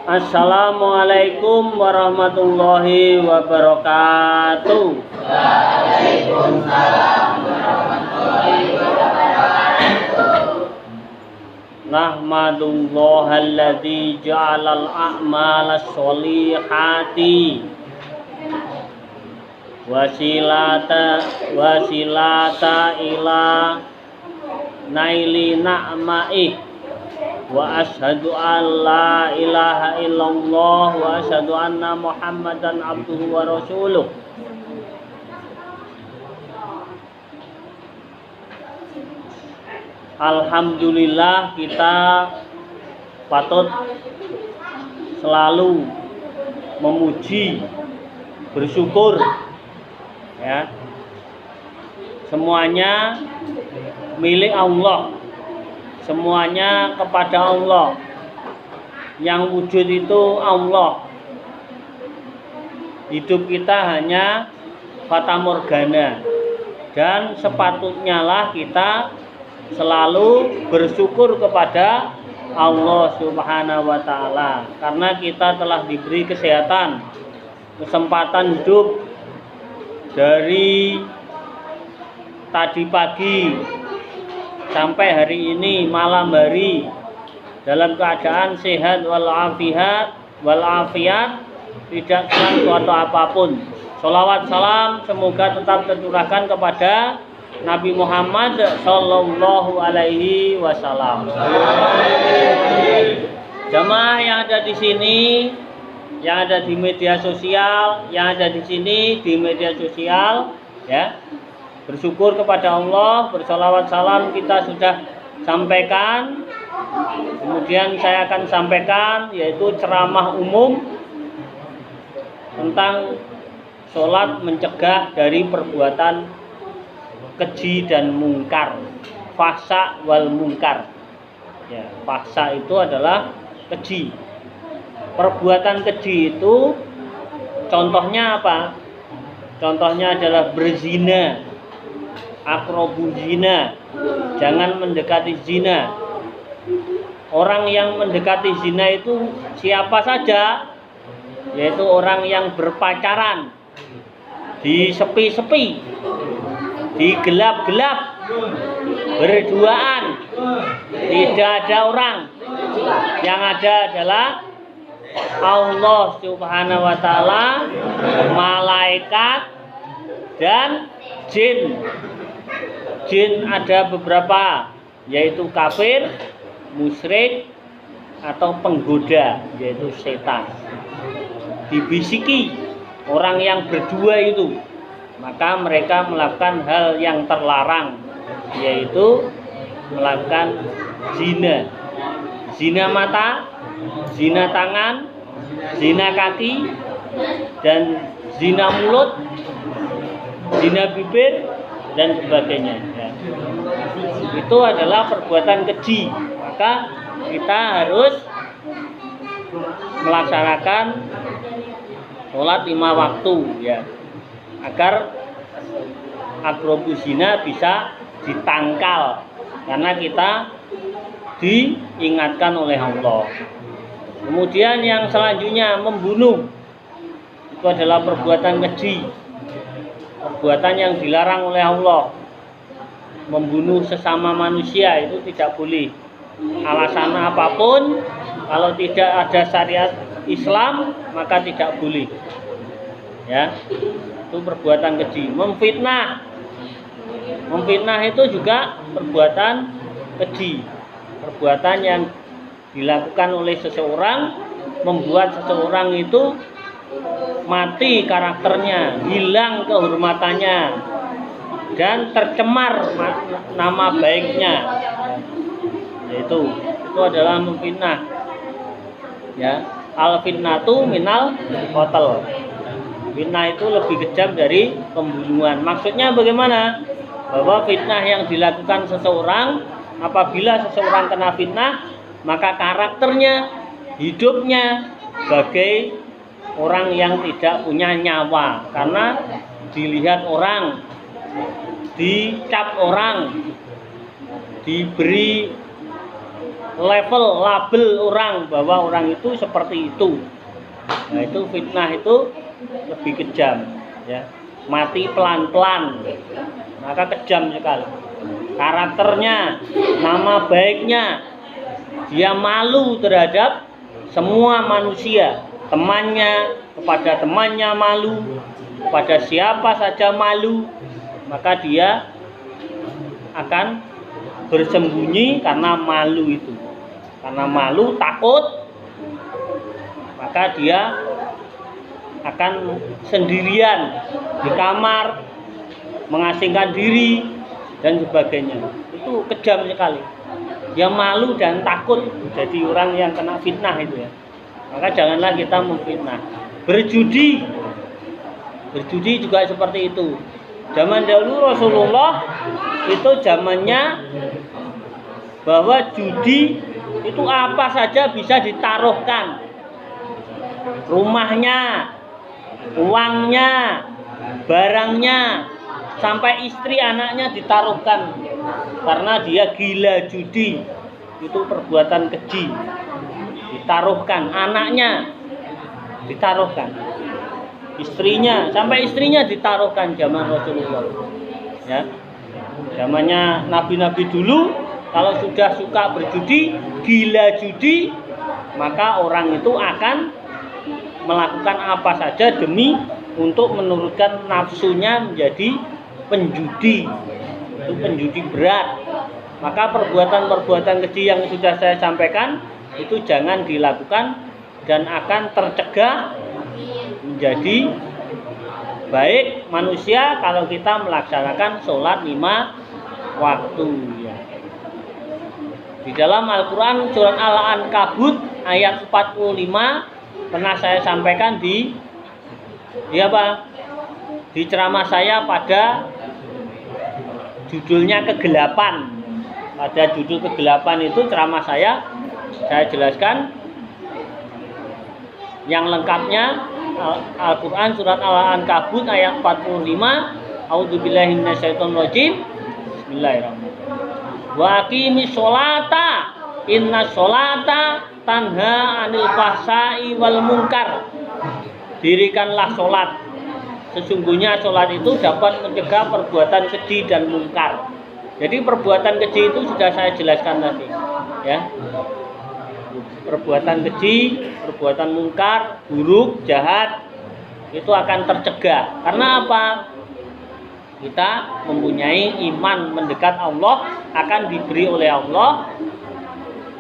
Assalamualaikum warahmatullahi wabarakatuh. Waalaikumsalam warahmatullahi wabarakatuh. Nahmadullaha alladzi ja'alal a'mala sholihati wasilata ila naili na'maih. Wa asyhadu an la ilaha illallah wa asyhadu anna Muhammadan abduhu wa rasuluh. Alhamdulillah, kita patut selalu memuji, bersyukur ya. Semuanya milik Allah. Semuanya kepada Allah. Yang wujud itu Allah. Hidup kita hanya fata morgana. Dan sepatutnya lah kita selalu bersyukur kepada Allah Subhanahu wa ta'ala. Karena kita telah diberi kesehatan, kesempatan hidup dari tadi pagi sampai hari ini malam hari dalam keadaan sehat walafiat, tidak kurang suatu apapun. Sholawat salam semoga tetap tercurahkan kepada Nabi Muhammad Sallallahu Alaihi Wasallam. Jamaah yang ada di sini, yang ada di media sosial, yang ada di sini di media sosial, ya. Bersyukur kepada Allah, bersolawat salam kita sudah sampaikan. Kemudian saya akan sampaikan yaitu ceramah umum tentang sholat mencegah dari perbuatan keji dan mungkar, fahsya wal mungkar. Ya, fahsya itu adalah keji. Perbuatan keji itu contohnya apa? Contohnya adalah berzina. Akrobu zina, jangan mendekati zina. Orang yang mendekati zina itu siapa saja? Yaitu orang yang berpacaran di sepi-sepi, di gelap-gelap, berduaan, tidak ada orang. Yang ada adalah Allah Subhanahu wa ta'ala, malaikat, dan jin. Jin ada beberapa, yaitu kafir, musyrik, atau penggoda, yaitu setan. Dibisiki orang yang berdua itu, maka mereka melakukan hal yang terlarang, yaitu melakukan zina. Zina mata, zina tangan, zina kaki, dan zina mulut, zina bibir, dan sebagainya ya. Itu adalah perbuatan keji. Maka kita harus melaksanakan sholat 5 waktu ya, agar akrobu zina bisa ditangkal, karena kita diingatkan oleh Allah. Kemudian yang selanjutnya membunuh, itu adalah perbuatan keji, perbuatan yang dilarang oleh Allah. Membunuh sesama manusia itu tidak boleh. Alasan apapun, kalau tidak ada syariat Islam maka tidak boleh. Ya, itu perbuatan keji. Memfitnah, memfitnah itu juga perbuatan keji. Perbuatan yang dilakukan oleh seseorang membuat seseorang itu mati karakternya, hilang kehormatannya, dan tercemar nama baiknya. Yaitu itu adalah memfitnah. Ya, al fitnatu minal qatl. Fitnah itu lebih kejam dari pembunuhan. Maksudnya bagaimana? Bahwa fitnah yang dilakukan seseorang, apabila seseorang kena fitnah, maka karakternya, hidupnya sebagai orang yang tidak punya nyawa, karena dilihat orang, dicap orang, diberi level label orang bahwa orang itu seperti itu. Nah, itu fitnah itu lebih kejam, ya. Mati pelan-pelan, maka kejam sekali. Karakternya, nama baiknya, dia malu terhadap semua manusia, temannya, kepada temannya malu, kepada siapa saja malu, maka dia akan bersembunyi karena malu itu. Karena malu, takut, maka dia akan sendirian di kamar, mengasingkan diri dan sebagainya. Itu kejam sekali. Dia malu dan takut jadi orang yang kena fitnah itu ya. Maka janganlah kita memfitnah. Berjudi juga seperti itu. Zaman dahulu Rasulullah itu zamannya bahwa judi itu apa saja bisa ditaruhkan. Rumahnya, uangnya, barangnya, sampai istri anaknya ditaruhkan karena dia gila judi. Itu perbuatan keji. Ditaruhkan anaknya, ditaruhkan istrinya, sampai istrinya ditaruhkan zaman Rasulullah. Ya. Zamannya nabi-nabi dulu, kalau sudah suka berjudi, gila judi, maka orang itu akan melakukan apa saja demi untuk menurunkan nafsunya menjadi penjudi. Itu penjudi berat. Maka perbuatan-perbuatan keji yang sudah saya sampaikan itu jangan dilakukan dan akan tercegah menjadi baik manusia kalau kita melaksanakan sholat 5 waktu ya. Di dalam Al-Quran surat Al-Ankabut ayat 45 pernah saya sampaikan di ceramah saya pada judulnya kegelapan. Pada judul kegelapan itu ceramah saya jelaskan yang lengkapnya Al-Quran surat Al-Ankabut ayat 45. A'udzubillahi minasyaitonirrajim. Bismillahirrahmanirrahim. Wa aqimis sholata inna sholata tanha 'anil fahsya'i wal munkar. Dirikanlah sholat. Sesungguhnya sholat itu dapat mencegah perbuatan keji dan mungkar. Jadi perbuatan keji itu sudah saya jelaskan tadi, ya. Perbuatan keji, perbuatan mungkar, buruk, jahat itu akan tercegah. Karena apa? Kita mempunyai iman mendekat Allah, akan diberi oleh Allah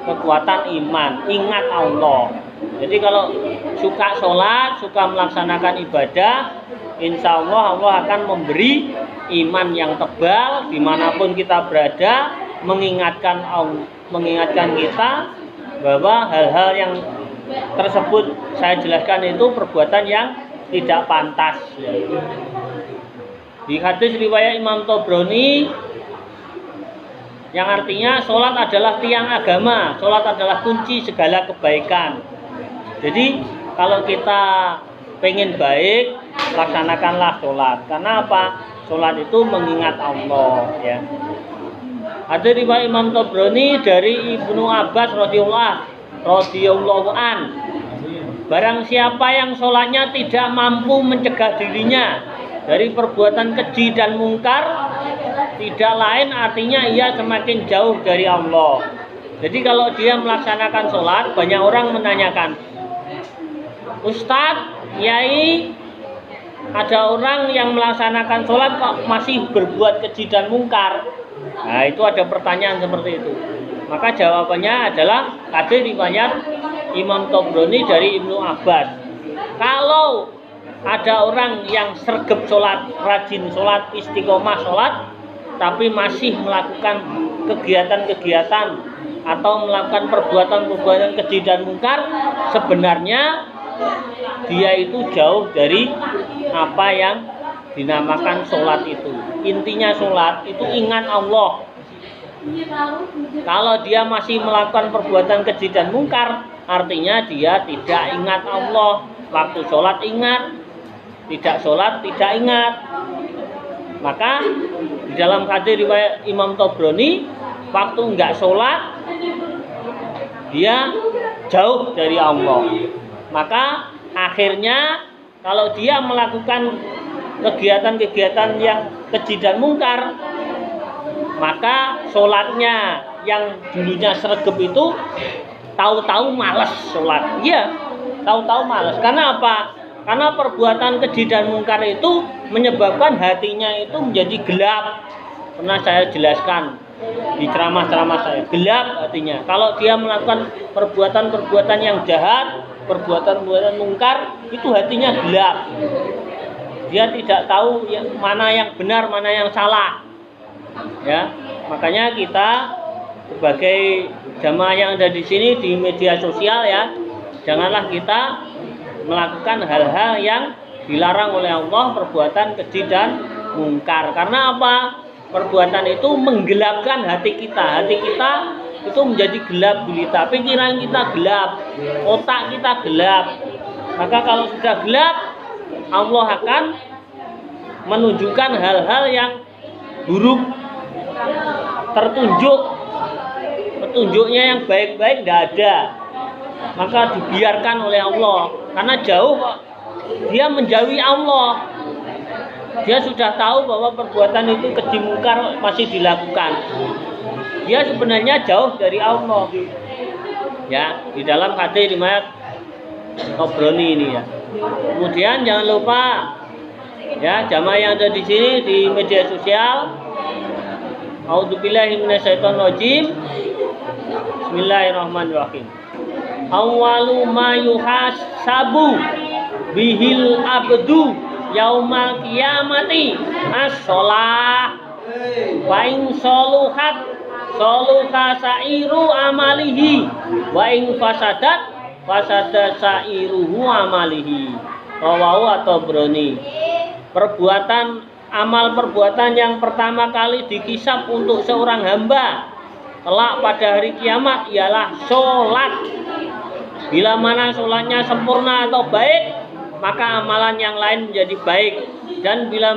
kekuatan iman, ingat Allah. Jadi kalau suka sholat, suka melaksanakan ibadah, insya Allah Allah akan memberi iman yang tebal dimanapun kita berada, mengingatkan kita bahwa hal-hal yang tersebut saya jelaskan itu perbuatan yang tidak pantas. Di hadis riwayat Imam Tabrani yang artinya sholat adalah tiang agama, sholat adalah kunci segala kebaikan. Jadi kalau kita pengen baik, laksanakanlah sholat. Karena apa? Sholat itu mengingat Allah, ya. Ada riwayat Imam Tabrani dari Ibnu Abbas radhiyallahu an. Barang siapa yang sholatnya tidak mampu mencegah dirinya dari perbuatan keji dan mungkar, tidak lain artinya ia semakin jauh dari Allah. Jadi kalau dia melaksanakan sholat, banyak orang menanyakan, Ustadz, Yai, ada orang yang melaksanakan sholat kok masih berbuat keji dan mungkar. Nah, itu ada pertanyaan seperti itu. Maka jawabannya adalah hadis riwayat Imam Tabrani dari Ibnu Abbas. Kalau ada orang yang sregep sholat, rajin sholat, istiqomah sholat, tapi masih melakukan kegiatan-kegiatan atau melakukan perbuatan-perbuatan keji dan mungkar, sebenarnya dia itu jauh dari apa yang dinamakan sholat itu. Intinya sholat itu ingat Allah. Kalau dia masih melakukan perbuatan keji dan mungkar, artinya dia tidak ingat Allah. Waktu sholat ingat, tidak sholat tidak ingat. Maka di dalam hadis riwayat Imam Tabrani, waktu enggak sholat dia jauh dari Allah. Maka akhirnya kalau dia melakukan kegiatan-kegiatan yang keji dan mungkar, maka sholatnya yang dulunya sregep itu tahu-tahu malas sholat. Iya, tahu-tahu malas. Karena apa? Karena perbuatan keji dan mungkar itu menyebabkan hatinya itu menjadi gelap. Pernah saya jelaskan di ceramah-ceramah saya, gelap hatinya. Kalau dia melakukan perbuatan-perbuatan yang jahat, perbuatan-perbuatan mungkar, itu hatinya gelap. Dia tidak tahu mana yang benar, mana yang salah. Ya, makanya kita sebagai jamaah yang ada di sini di media sosial ya, janganlah kita melakukan hal-hal yang dilarang oleh Allah, perbuatan keji dan mungkar. Karena apa? Perbuatan itu menggelapkan hati kita. Hati kita itu menjadi gelap gulita. Pikiran kita gelap, otak kita gelap. Maka kalau sudah gelap, Allah akan menunjukkan hal-hal yang buruk, petunjuknya yang baik-baik tidak ada. Maka dibiarkan oleh Allah. Karena jauh kok. Dia menjauhi Allah. Dia sudah tahu bahwa perbuatan itu keji mungkar masih dilakukan. Dia sebenarnya jauh dari Allah. Ya, di dalam hadis riwayat Tabrani ini ya. Kemudian jangan lupa ya, jamaah yang ada di sini di media sosial. A'udzubillahi minasyaitonirrajim. Bismillahirrahmanirrahim. Awwalu ma yuhasabu bihil abdu yaumal qiyamati as-shalah wa in soluhat soluha sairu amalihi wa in fasadat fasada sairuhu amalihi. Rawahu atau Tabrani. Amal perbuatan yang pertama kali dikisap untuk seorang hamba kelak pada hari kiamat ialah sholat. Bila mana sholatnya sempurna atau baik, maka amalan yang lain menjadi baik. Dan bila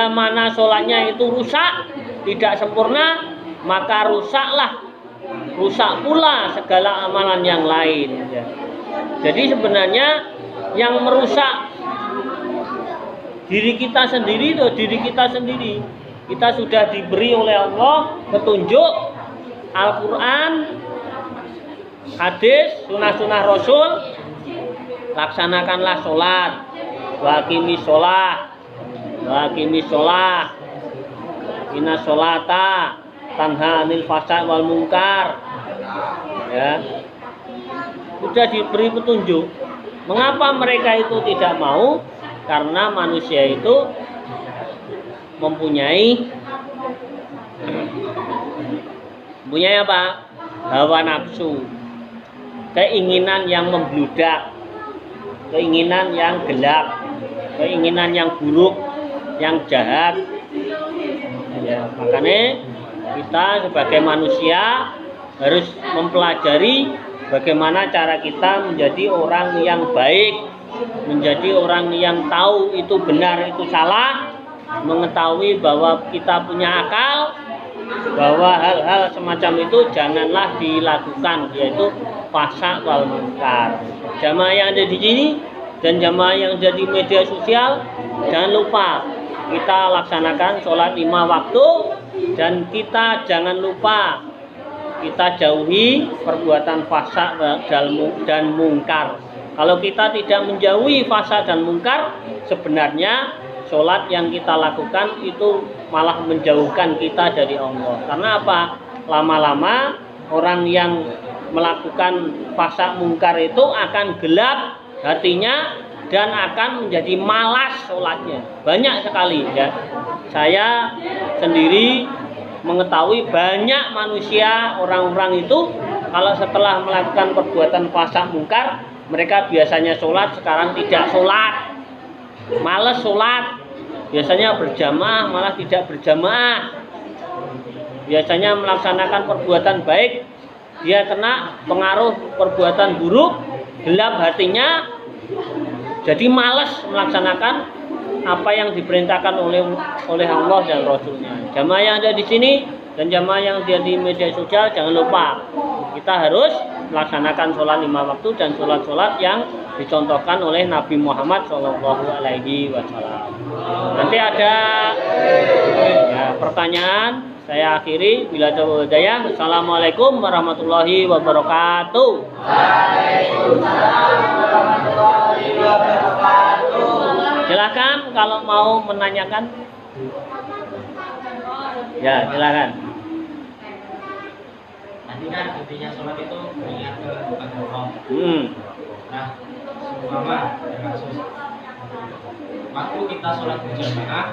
mana sholatnya itu rusak, tidak sempurna, maka rusak pula segala amalan yang lain. Jadi sebenarnya yang merusak diri kita sendiri itu diri kita sendiri. Kita sudah diberi oleh Allah petunjuk Al-Quran, hadis, sunnah-sunnah Rasul. Laksanakanlah sholat, wa aqimis sholah, inna sholata tanha anil fahsya wal munkar. Ya, sudah diberi petunjuk. Mengapa mereka itu tidak mau? Karena manusia itu mempunyai apa? Hawa nafsu, keinginan yang membludak, keinginan yang gelap, keinginan yang buruk, yang jahat. Ya, makanya kita sebagai manusia harus mempelajari bagaimana cara kita menjadi orang yang baik, menjadi orang yang tahu itu benar, itu salah, mengetahui bahwa kita punya akal, bahwa hal-hal semacam itu janganlah dilakukan, yaitu fahsya wal munkar. Jamaah yang ada di sini dan jamaah yang ada di media sosial, jangan lupa kita laksanakan sholat 5 waktu, dan kita jangan lupa kita jauhi perbuatan fahsya dan mungkar. Kalau kita tidak menjauhi fahsya dan mungkar, sebenarnya sholat yang kita lakukan itu malah menjauhkan kita dari Allah. Karena apa? Lama-lama orang yang melakukan fahsya mungkar itu akan gelap hatinya dan akan menjadi malas sholatnya. Banyak sekali ya. Saya sendiri mengetahui banyak manusia, orang-orang itu kalau setelah melakukan perbuatan fahsya mungkar, mereka biasanya sholat, sekarang tidak sholat, malas sholat. Biasanya berjamaah, malah tidak berjamaah. Biasanya melaksanakan perbuatan baik, dia kena pengaruh perbuatan buruk, gelap hatinya, jadi malas melaksanakan apa yang diperintahkan oleh Allah dan Rasulnya. Jamaah yang ada di sini dan jamaah yang ada di media sosial, jangan lupa kita harus melaksanakan sholat 5 waktu dan sholat-sholat yang dicontohkan oleh Nabi Muhammad SAW. Nanti ada ya, pertanyaan. Saya akhiri. Bila taufiq hidayah. Assalamualaikum warahmatullahi wabarakatuh. Waalaikumsalam warahmatullahi wabarakatuh. Silakan kalau mau menanyakan. Ya, silakan. Nanti kan intinya sholat itu mengingat kepada Allah. Nah, seumpama ya kasus waktu kita sholat berjamaah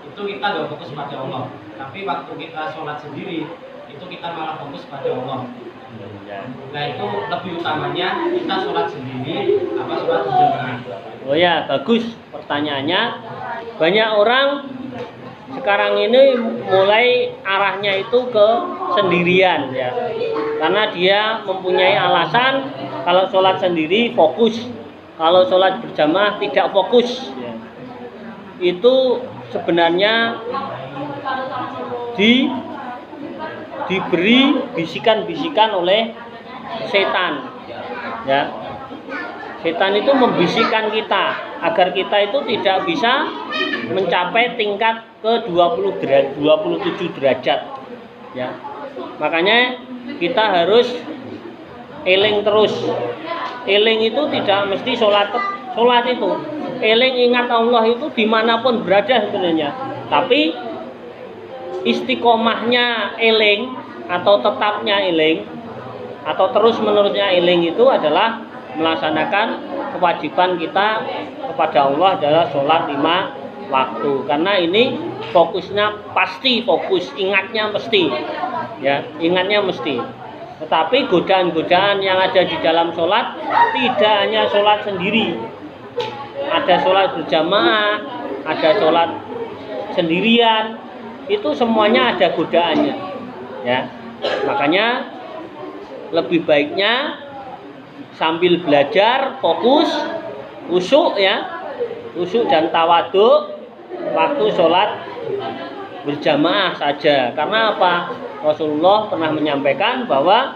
itu kita gak fokus pada Allah, tapi waktu kita sholat sendiri itu kita malah fokus pada Allah. Nah itu lebih utamanya kita sholat sendiri apa sholat berjamaah? Oh ya, bagus pertanyaannya. Banyak orang sekarang ini mulai arahnya itu ke sendirian ya, karena dia mempunyai alasan kalau sholat sendiri fokus, kalau sholat berjamaah tidak fokus ya. Itu sebenarnya diberi bisikan-bisikan oleh setan ya. Setan itu membisikkan kita agar kita itu tidak bisa mencapai tingkat ke 27 derajat ya. Makanya kita harus eling terus. Eling itu tidak mesti sholat itu. Eling ingat Allah itu dimanapun berada sebenarnya. Tapi istiqomahnya eling atau tetapnya eling atau terus menerusnya eling itu adalah melaksanakan kewajiban kita kepada Allah adalah sholat 5 waktu. Karena ini fokusnya pasti fokus, ingatnya mesti ya, ingatnya mesti. Tetapi godaan-godaan yang ada di dalam sholat tidak hanya sholat sendiri, ada sholat berjamaah, ada sholat sendirian, itu semuanya ada godaannya ya. Makanya lebih baiknya sambil belajar fokus, khusyuk ya, khusyuk dan tawaduk waktu sholat berjamaah saja. Karena apa? Rasulullah pernah menyampaikan bahwa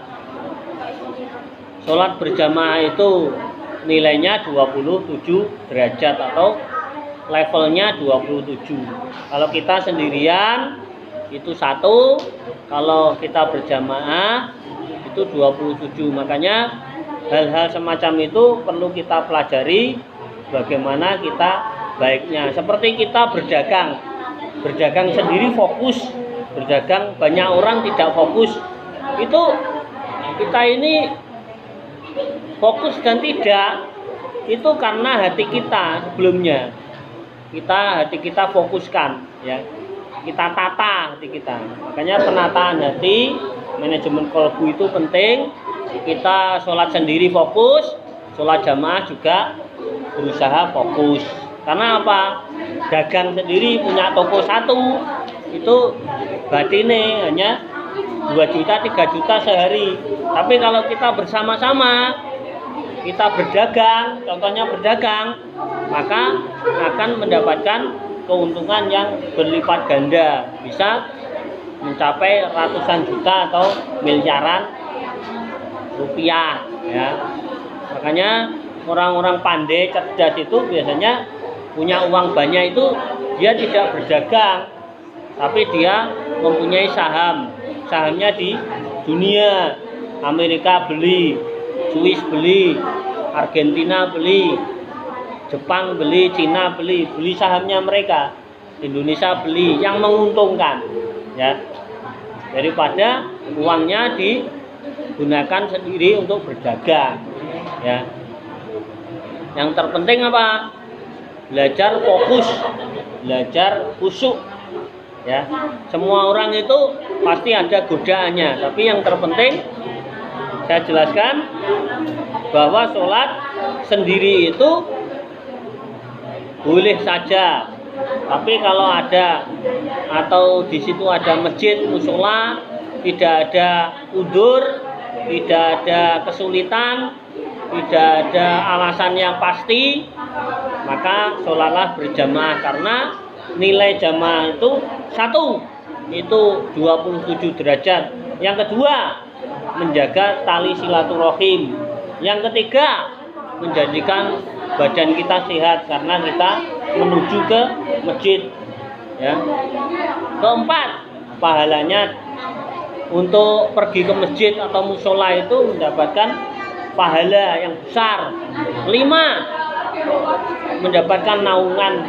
sholat berjamaah itu nilainya 27 derajat atau levelnya 27. Kalau kita sendirian itu 1, kalau kita berjamaah itu 27. Makanya hal-hal semacam itu perlu kita pelajari bagaimana kita baiknya. Seperti kita berdagang sendiri fokus, berdagang banyak orang tidak fokus. Itu kita ini fokus dan tidak, itu karena hati kita sebelumnya. Hati kita fokuskan ya. Kita tata hati kita. Makanya penataan hati, manajemen kolbu itu penting. Kita sholat sendiri fokus, sholat jamaah juga berusaha fokus. Karena apa? Dagang sendiri punya toko 1 itu batine hanya 2 juta 3 juta sehari. Tapi kalau kita bersama-sama, kita berdagang, contohnya berdagang, maka akan mendapatkan keuntungan yang berlipat ganda, bisa mencapai ratusan juta atau miliaran rupiah ya. Makanya orang-orang pandai cerdas itu biasanya punya uang banyak itu dia tidak berdagang, tapi dia mempunyai saham. Sahamnya di dunia, Amerika beli, Swiss beli, Argentina beli, Jepang beli, Cina beli sahamnya mereka. Indonesia beli, yang menguntungkan ya, daripada uangnya digunakan sendiri untuk berdagang ya. Yang terpenting apa? Belajar fokus, belajar khusyuk ya. Semua orang itu pasti ada godaannya, tapi yang terpenting saya jelaskan bahwa sholat sendiri itu boleh saja, tapi kalau ada atau di situ ada masjid mushola, tidak ada udzur, tidak ada kesulitan, tidak ada alasan yang pasti, maka sholatlah berjamaah. Karena nilai jamaah itu 1, itu 27 derajat. Yang kedua, menjaga tali silaturahim. Yang ketiga, menjadikan badan kita sehat karena kita menuju ke masjid. Ya. Keempat, pahalanya untuk pergi ke masjid atau musola itu mendapatkan pahala yang besar. 5, mendapatkan naungan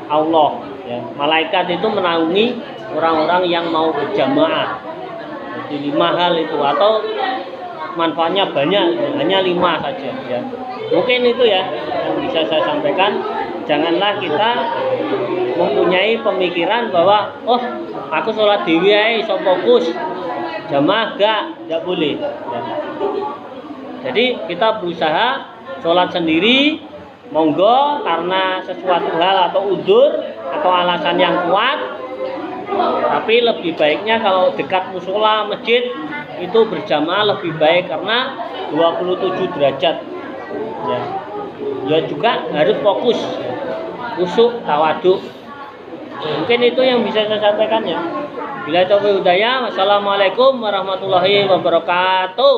Allah. Ya. Malaikat itu menaungi orang-orang yang mau berjamaah. Jadi 5 hal itu, atau manfaatnya banyak, hanya 5 saja. Ya. Mungkin itu ya yang bisa saya sampaikan. Janganlah kita mempunyai pemikiran bahwa oh aku sholat dewi ae iso fokus, jamaah enggak boleh. Ya. Jadi kita berusaha sholat sendiri, monggo, karena sesuatu hal atau udzur atau alasan yang kuat. Tapi lebih baiknya kalau dekat musola masjid itu berjamaah lebih baik karena 27 derajat. Ya juga harus fokus, khusyuk, tawaduk. Mungkin itu yang bisa saya sampaikan ya. Bila taufiq hidayah. Wassalamualaikum warahmatullahi wabarakatuh.